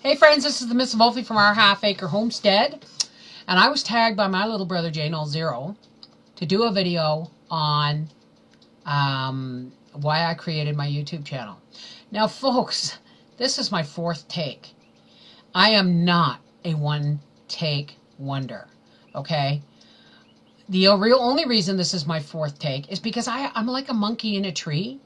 Hey friends, this is the Miss Wolfie from our Half Acre Homestead, and I was tagged by my little brother J0 to do a video on why I created my YouTube channel. Now folks, this is my fourth take. I am not a one-take wonder, okay? The only reason this is my fourth take is because I'm like a monkey in a tree.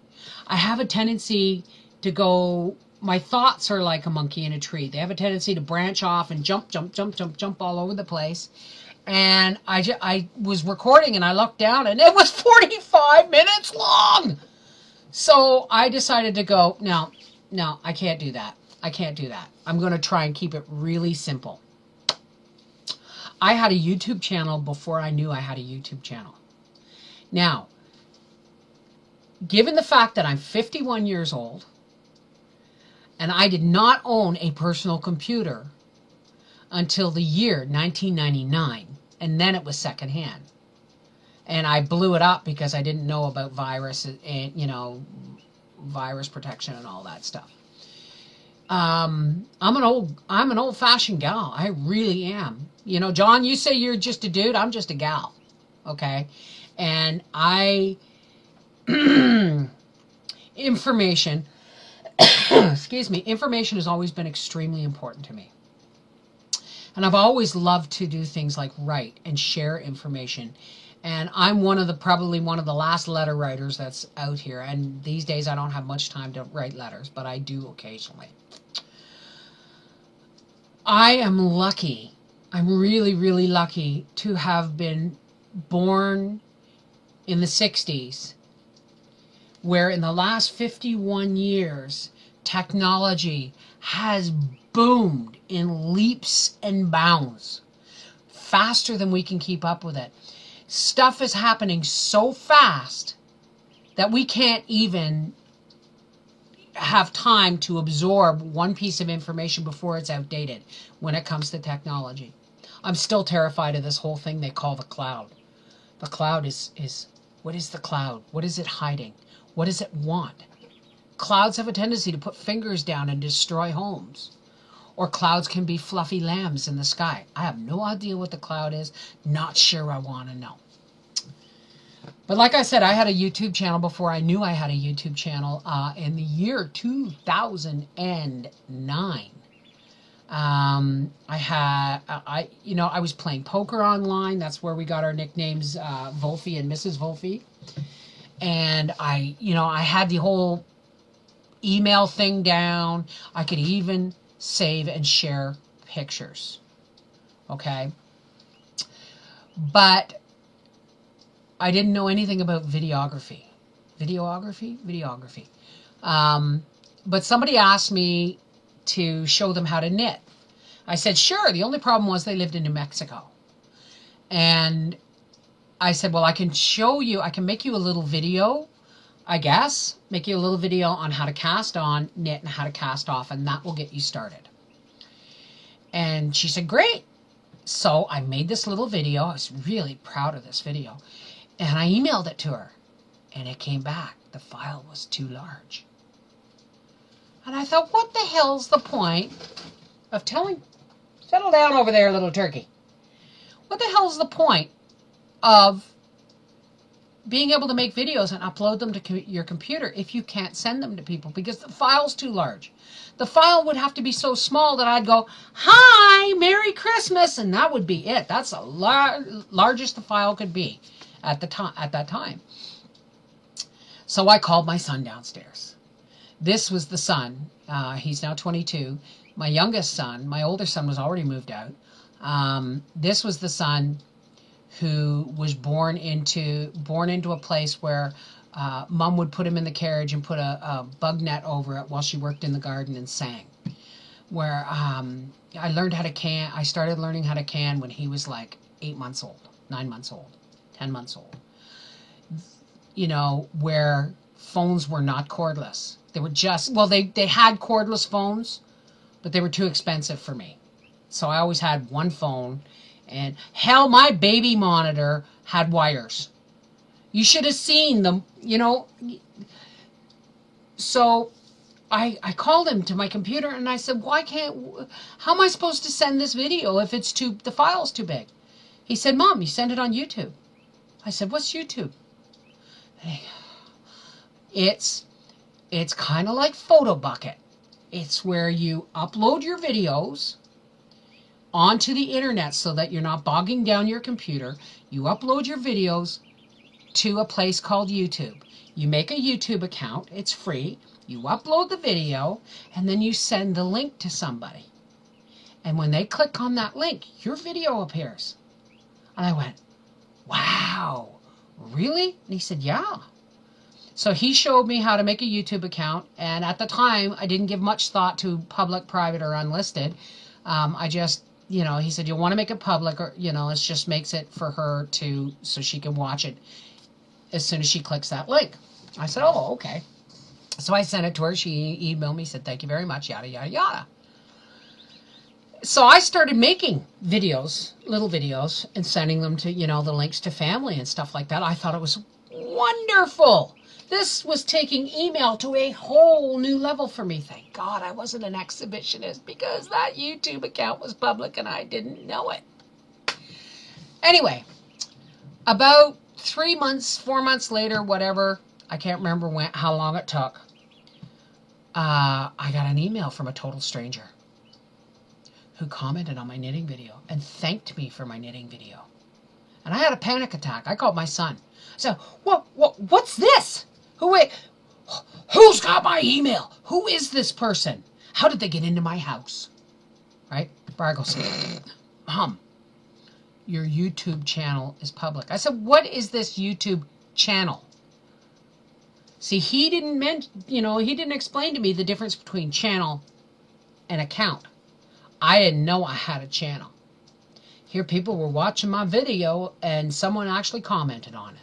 I have a tendency to go... My thoughts are like a monkey in a tree. They have a tendency to branch off and jump all over the place. And I was recording and I looked down and it was 45 minutes long. So I decided to go, no, I can't do that. I can't do that. I'm going to try and keep it really simple. I had a YouTube channel before I knew I had a YouTube channel. Now, given the fact that I'm 51 years old, and I did not own a personal computer until the year 1999, and then it was secondhand. And I blew it up because I didn't know about virus and, you know, virus protection and all that stuff. I'm an old-fashioned gal. I really am. You know, John, you say you're just a dude. I'm just a gal. Okay? And information... excuse me, information has always been extremely important to me. And I've always loved to do things like write and share information. And I'm probably one of the last letter writers that's out here. And these days I don't have much time to write letters, but I do occasionally. I am lucky. I'm really, really lucky to have been born in the 60s. Where in the last 51 years, technology has boomed in leaps and bounds, faster than we can keep up with it. Stuff is happening so fast that we can't even have time to absorb one piece of information before it's outdated when it comes to technology. I'm still terrified of this whole thing they call the cloud. The cloud is what is the cloud? What is it hiding? What does it want? Clouds have a tendency to put fingers down and destroy homes. Or clouds can be fluffy lambs in the sky. I have no idea what the cloud is. Not sure I want to know. But like I said, I had a YouTube channel before I knew I had a YouTube channel in the year 2009. I was playing poker online. That's where we got our nicknames, Wolfie and Mrs. Wolfie. And I had the whole email thing down. I could even save and share pictures. Okay? But I didn't know anything about videography. Videography. But somebody asked me to show them how to knit. I said, sure. The only problem was they lived in New Mexico. And I said, well, I can show you, I can make you a little video, I guess. Make you a little video on how to cast on, knit, and how to cast off, and that will get you started. And she said, great. So I made this little video. I was really proud of this video. And I emailed it to her. And it came back. The file was too large. And I thought, what the hell's the point of telling... Settle down over there, little turkey. What the hell's the point of being able to make videos and upload them to your computer if you can't send them to people because the file's too large? The file would have to be so small that I'd go, hi, Merry Christmas, and that would be it. That's the largest the file could be at that time. So I called my son downstairs. This was the son. He's now 22. My youngest son, my older son was already moved out. This was the son who was born into a place where Mom would put him in the carriage and put a bug net over it while she worked in the garden and sang. Where I learned how to can. I started learning how to can when he was like 8 months old, 9 months old, 10 months old. You know, where phones were not cordless. They were just, well, they had cordless phones, but they were too expensive for me. So I always had one phone. And hell, my baby monitor had wires. You should have seen them, you know. So I called him to my computer and I said, how am I supposed to send this video if the file's too big? He said, Mom, you send it on YouTube. I said, what's YouTube? It's kind of like PhotoBucket. It's where you upload your videos onto the internet so that you're not bogging down your computer. You upload your videos to a place called YouTube. You make a YouTube account. It's free. You upload the video, and then you send the link to somebody. And when they click on that link, your video appears. And I went, wow, really? And he said, yeah. So he showed me how to make a YouTube account, and at the time, I didn't give much thought to public, private, or unlisted. I just, he said, you want to make it public, or, it just makes it for her so she can watch it as soon as she clicks that link. I said, oh, okay. So I sent it to her. She emailed me, said, thank you very much, yada, yada, yada. So I started making videos, little videos, and sending them to, the links to family and stuff like that. I thought it was wonderful. This was taking email to a whole new level for me. Thank God I wasn't an exhibitionist, because that YouTube account was public and I didn't know it. Anyway, about 3 months, 4 months later, whatever, I can't remember how long it took, I got an email from a total stranger who commented on my knitting video and thanked me for my knitting video. And I had a panic attack. I called my son. I said, what's this? Who's got my email? Who is this person? How did they get into my house? Right? Briar goes, Mom, your YouTube channel is public. I said, what is this YouTube channel? See, he didn't explain to me the difference between channel and account. I didn't know I had a channel. Here people were watching my video and someone actually commented on it.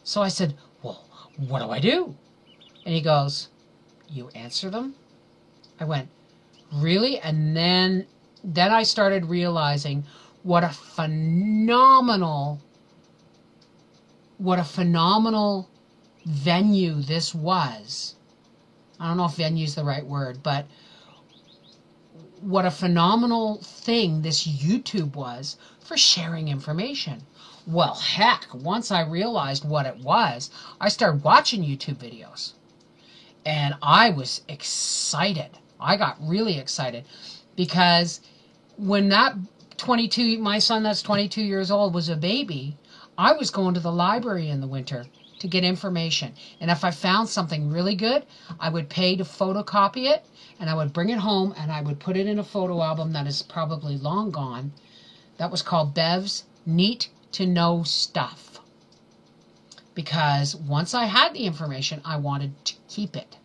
So I said, well, what do I do? And he goes, you answer them? I went, really? And then I started realizing what a phenomenal venue this was. I don't know if venue is the right word, but what a phenomenal thing this YouTube was for sharing information. Well, heck, once I realized what it was, I started watching YouTube videos. And I was excited. I got really excited because when my son that's 22 years old was a baby, I was going to the library in the winter to get information. And if I found something really good, I would pay to photocopy it, and I would bring it home, and I would put it in a photo album that is probably long gone. That was called Bev's Neat to Know Stuff. Because once I had the information, I wanted to keep it.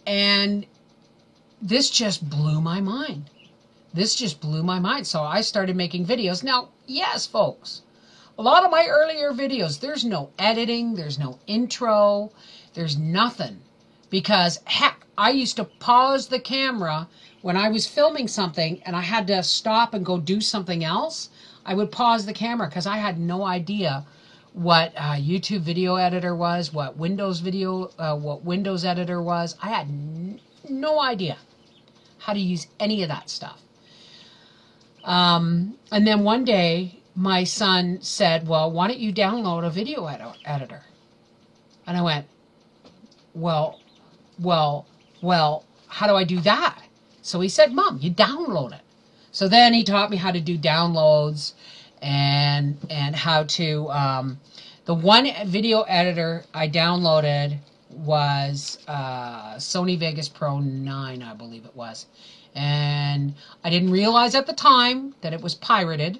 And this just blew my mind. So I started making videos. Now, yes, folks, a lot of my earlier videos, there's no editing, there's no intro, there's nothing. Because, heck, I used to pause the camera when I was filming something and I had to stop and go do something else. I would pause the camera because I had no idea what YouTube video editor was, what Windows editor was. I had no idea how to use any of that stuff. And then one day, my son said, well, why don't you download a video editor? And I went, well, how do I do that? So he said, Mom, you download it. So then he taught me how to do downloads and how to, the one video editor I downloaded was Sony Vegas Pro 9, I believe it was. And I didn't realize at the time that it was pirated,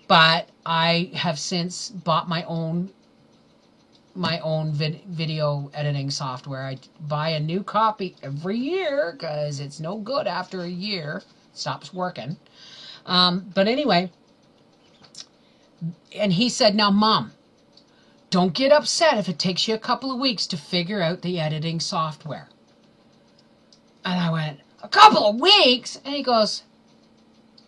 but I have since bought my own video editing software. I buy a new copy every year because it's no good after a year. It stops working. But anyway, and he said, now, Mom, don't get upset if it takes you a couple of weeks to figure out the editing software. And I went, a couple of weeks? And he goes,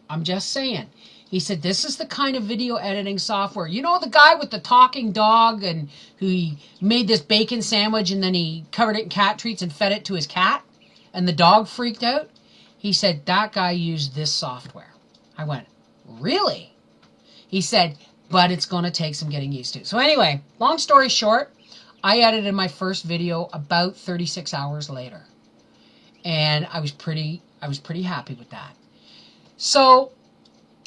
I'm just saying, He said, this is the kind of video editing software. You know the guy with the talking dog and who he made this bacon sandwich and then he covered it in cat treats and fed it to his cat and the dog freaked out? He said, that guy used this software. I went, really? He said, but it's going to take some getting used to. So anyway, long story short, I edited my first video about 36 hours later. And I was pretty happy with that. So,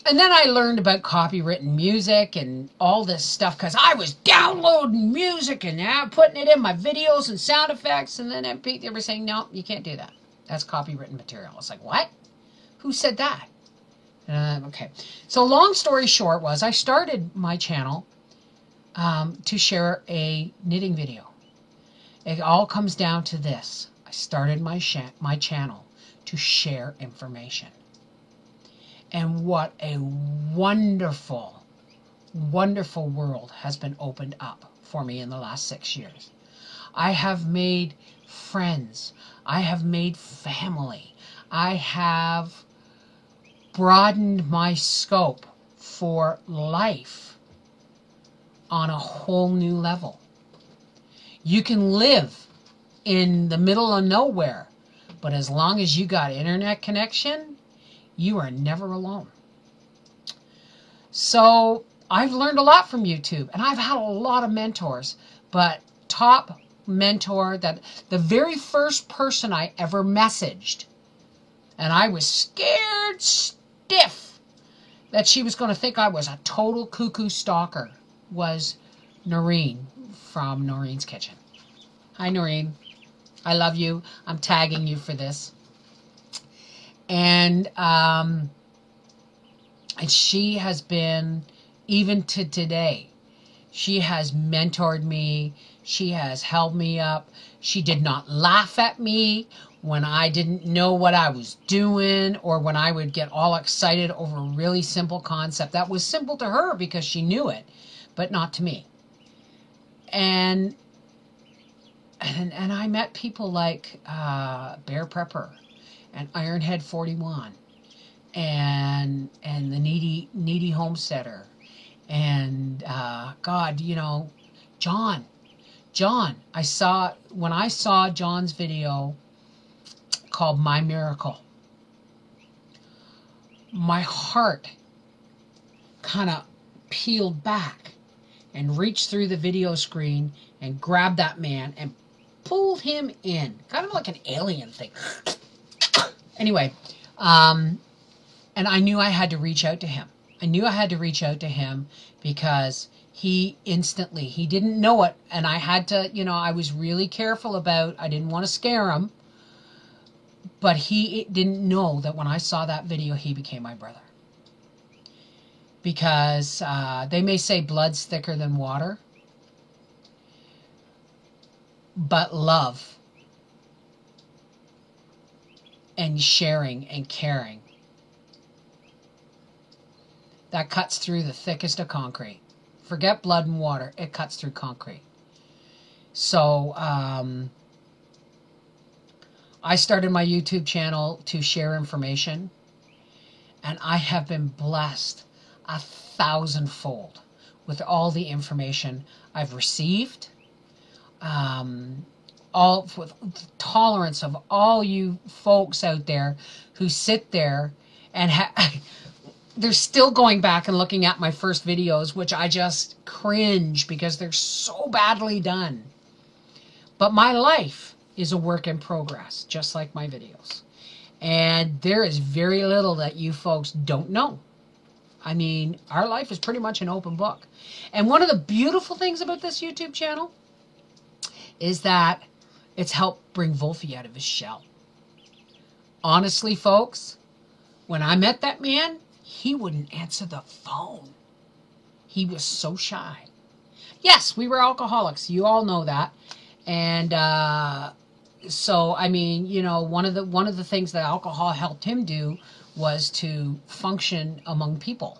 and then I learned about copywritten music and all this stuff because I was downloading music and putting it in my videos and sound effects. And then they were saying, no, you can't do that. That's copywritten material. It's like, what? Who said that? Okay. So long story short was I started my channel to share a knitting video. It all comes down to this. I started my channel to share information. And what a wonderful, wonderful world has been opened up for me in the last 6 years. I have made friends. I have made family. I have broadened my scope for life on a whole new level. You can live in the middle of nowhere, but as long as you got internet connection, you are never alone. So I've learned a lot from YouTube, and I've had a lot of mentors, but top mentor, that the very first person I ever messaged, and I was scared stiff that she was going to think I was a total cuckoo stalker, was Noreen from Noreen's Kitchen. Hi, Noreen. I love you. I'm tagging you for this. And she has been, even to today, she has mentored me. She has held me up. She did not laugh at me when I didn't know what I was doing or when I would get all excited over a really simple concept. That was simple to her because she knew it, but not to me. And I met people like Bear Prepper and Ironhead 41 and the needy homesteader and God, you know, John, when I saw John's video called My Miracle, my heart kind of peeled back and reached through the video screen and grabbed that man and pulled him in, kind of like an alien thing. Anyway, and I knew I had to reach out to him. I knew I had to reach out to him because he didn't know it. And I had to, you know, I was really careful about, I didn't want to scare him. But he didn't know that when I saw that video, he became my brother. Because they may say blood's thicker than water. But love and sharing and caring, that cuts through the thickest of concrete. Forget blood and water, it cuts through concrete. So I started my YouTube channel to share information, and I have been blessed 1,000-fold with all the information I've received. All with tolerance of all you folks out there who sit there and they're still going back and looking at my first videos, which I just cringe because they're so badly done. But my life is a work in progress, just like my videos. And there is very little that you folks don't know. I mean, our life is pretty much an open book. And one of the beautiful things about this YouTube channel is that it's helped bring Wolfie out of his shell. Honestly, folks, when I met that man, he wouldn't answer the phone. He was so shy. Yes, we were alcoholics. You all know that. And so, I mean, you know, one of the things that alcohol helped him do was to function among people,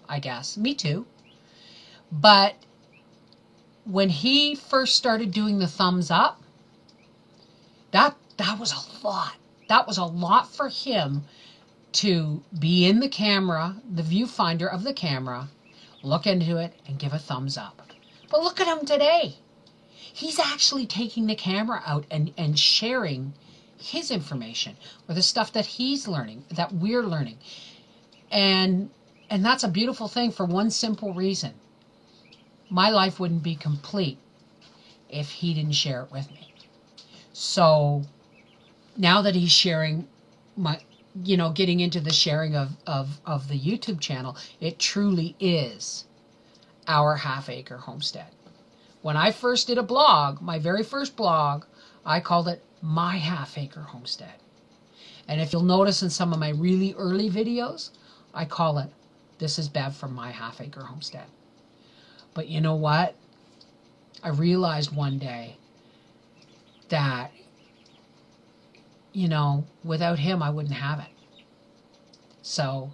I guess. Me too. But when he first started doing the thumbs up, that was a lot. That was a lot for him to be in the camera, the viewfinder of the camera, look into it, and give a thumbs up. But look at him today. He's actually taking the camera out and sharing his information or the stuff that he's learning, that we're learning. And that's a beautiful thing for one simple reason. My life wouldn't be complete if he didn't share it with me. So now that he's sharing my, getting into the sharing of the YouTube channel, it truly is our half-acre homestead. When I first did a blog, my very first blog, I called it My Half-Acre Homestead. And if you'll notice in some of my really early videos, I call it, This is Bev from My Half-Acre Homestead. But you know what? I realized one day that, without him, I wouldn't have it. So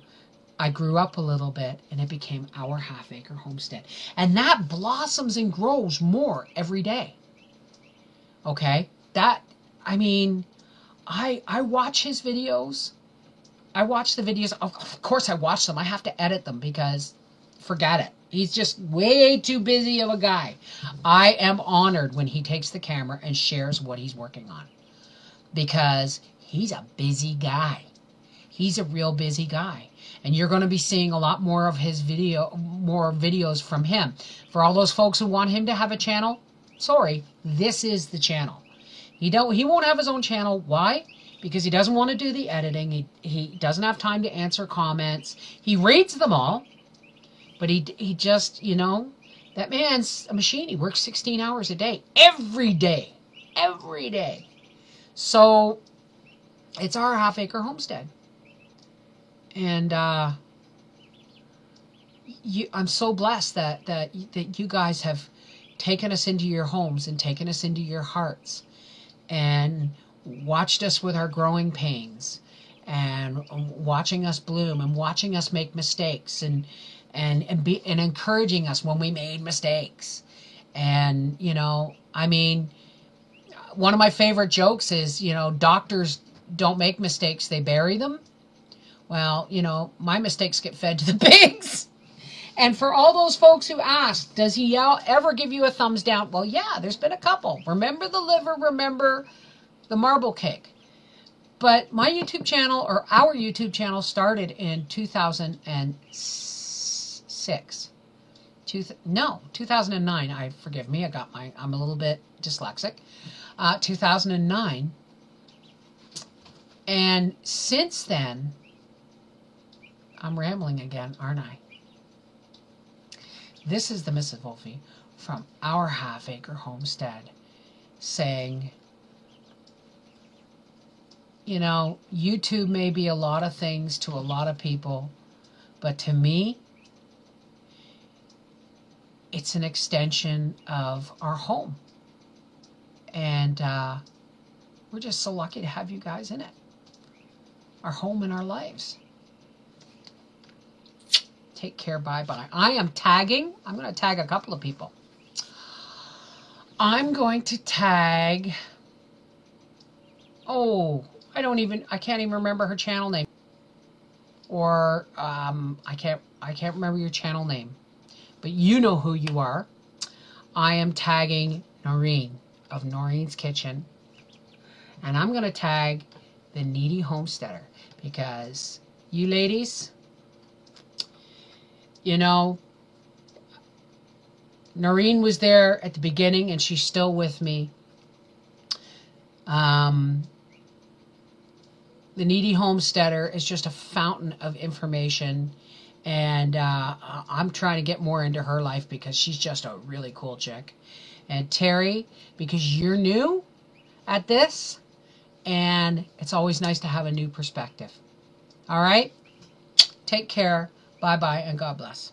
I grew up a little bit, and it became our half-acre homestead. And that blossoms and grows more every day. Okay? I watch his videos. I watch the videos. Of course I watch them. I have to edit them because, forget it. He's just way too busy of a guy. I am honored when he takes the camera and shares what he's working on. Because he's a busy guy. He's a real busy guy. And you're going to be seeing a lot more of his videos from him. For all those folks who want him to have a channel, sorry, this is the channel. He won't have his own channel. Why? Because he doesn't want to do the editing. He doesn't have time to answer comments. He reads them all. But he just, that man's a machine. He works 16 hours a day. Every day. Every day. So, it's our half-acre homestead. And I'm so blessed that you guys have taken us into your homes and taken us into your hearts and watched us with our growing pains and watching us bloom and watching us make mistakes and encouraging us when we made mistakes. And, one of my favorite jokes is, doctors don't make mistakes, they bury them. Well, my mistakes get fed to the pigs. And for all those folks who ask, does he ever give you a thumbs down? Well, yeah, there's been a couple. Remember the liver, remember the marble cake. But my YouTube channel, or our YouTube channel, started in 2006. 2009. Forgive me, I'm a little bit dyslexic. 2009. And since then, I'm rambling again, aren't I? This is the Mrs. Wolfie from our half-acre homestead saying, YouTube may be a lot of things to a lot of people, but to me, it's an extension of our home. And we're just so lucky to have you guys in it. Our home and our lives. Take care. Bye-bye. I am tagging. I'm going to tag a couple of people. I'm going to tag... I can't even remember her channel name. Or, I can't remember your channel name. But you know who you are. I am tagging Noreen of Noreen's Kitchen. And I'm going to tag the Needy Homesteader. Because you ladies... Noreen was there at the beginning, and she's still with me. The Needy Homesteader is just a fountain of information, and I'm trying to get more into her life because she's just a really cool chick. And Terry, because you're new at this, and it's always nice to have a new perspective. All right? Take care. Bye-bye, and God bless.